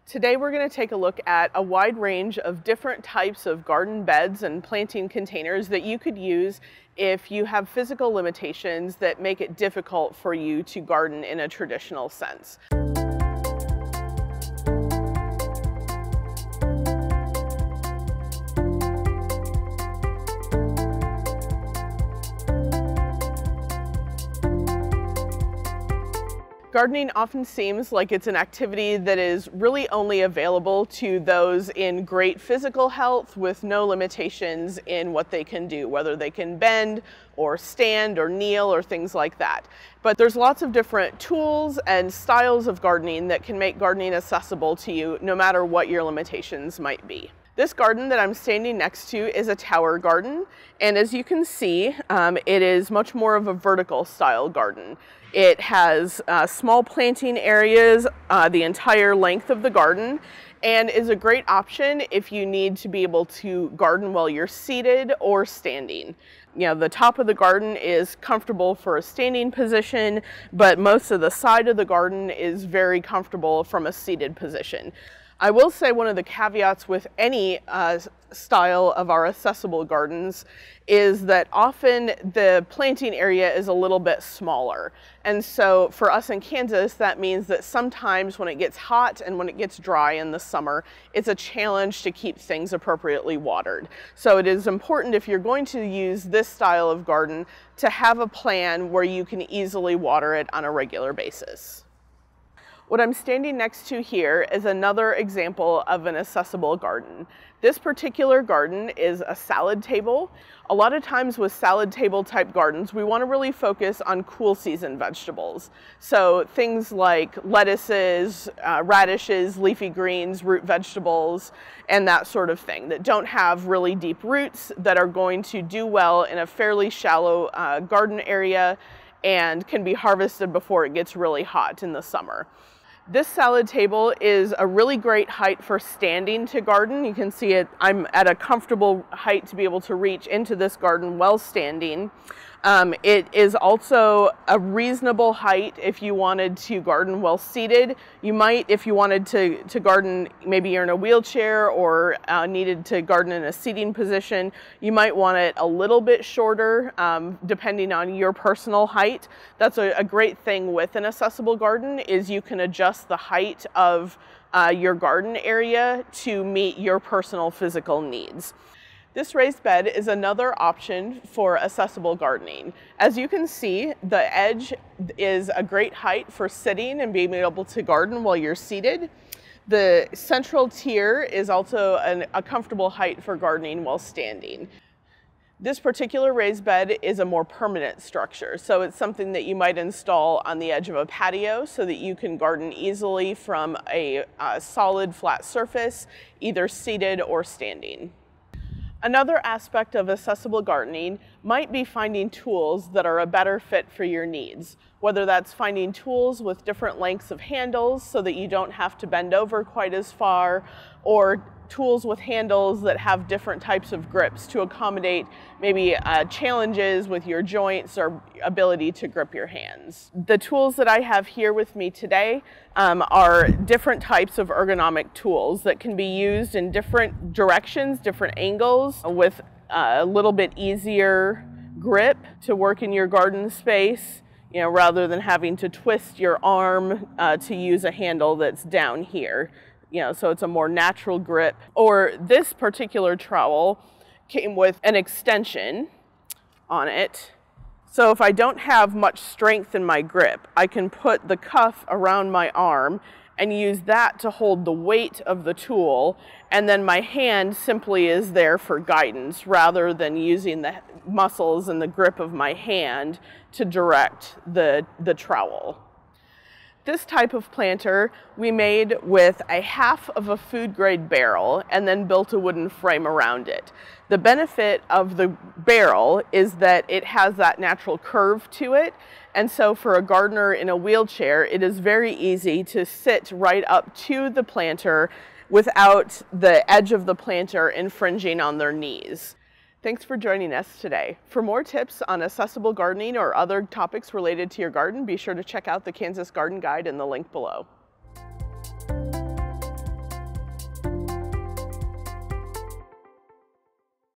Today we're going to take a look at a wide range of different types of garden beds and planting containers that you could use if you have physical limitations that make it difficult for you to garden in a traditional sense. Gardening often seems like it's an activity that is really only available to those in great physical health with no limitations in what they can do, whether they can bend or stand or kneel or things like that. But there's lots of different tools and styles of gardening that can make gardening accessible to you no matter what your limitations might be. This garden that I'm standing next to is a tower garden, and as you can see, it is much more of a vertical style garden. It has small planting areas the entire length of the garden, and is a great option if you need to be able to garden while you're seated or standing. You know, the top of the garden is comfortable for a standing position, but most of the side of the garden is very comfortable from a seated position. I will say one of the caveats with any style of our accessible gardens is that often the planting area is a little bit smaller. And so for us in Kansas, that means that sometimes when it gets hot and when it gets dry in the summer, it's a challenge to keep things appropriately watered. So it is important, if you're going to use this style of garden, to have a plan where you can easily water it on a regular basis. What I'm standing next to here is another example of an accessible garden. This particular garden is a salad table. A lot of times with salad table type gardens, we want to really focus on cool season vegetables. So things like lettuces, radishes, leafy greens, root vegetables, and that sort of thing that don't have really deep roots, that are going to do well in a fairly shallow garden area and can be harvested before it gets really hot in the summer. This salad table is a really great height for standing to garden. You can see it, I'm at a comfortable height to be able to reach into this garden while standing. It is also a reasonable height if you wanted to garden while seated. You might, if you wanted to garden, maybe you're in a wheelchair or needed to garden in a seating position, you might want it a little bit shorter depending on your personal height. That's a great thing with an accessible garden, is you can adjust the height of your garden area to meet your personal physical needs. This raised bed is another option for accessible gardening. As you can see, the edge is a great height for sitting and being able to garden while you're seated. The central tier is also a comfortable height for gardening while standing. This particular raised bed is a more permanent structure, so it's something that you might install on the edge of a patio so that you can garden easily from a solid flat surface, either seated or standing. Another aspect of accessible gardening might be finding tools that are a better fit for your needs, whether that's finding tools with different lengths of handles so that you don't have to bend over quite as far, or tools with handles that have different types of grips to accommodate maybe challenges with your joints or ability to grip your hands. The tools that I have here with me today are different types of ergonomic tools that can be used in different directions, different angles, with a little bit easier grip to work in your garden space, you know, rather than having to twist your arm to use a handle that's down here. You know, so it's a more natural grip. Or this particular trowel came with an extension on it. So if I don't have much strength in my grip, I can put the cuff around my arm and use that to hold the weight of the tool, and then my hand simply is there for guidance rather than using the muscles and the grip of my hand to direct the trowel. This type of planter we made with a half of a food grade barrel and then built a wooden frame around it. The benefit of the barrel is that it has that natural curve to it, and so for a gardener in a wheelchair, it is very easy to sit right up to the planter without the edge of the planter infringing on their knees. Thanks for joining us today. For more tips on accessible gardening or other topics related to your garden, be sure to check out the Kansas Garden Guide in the link below.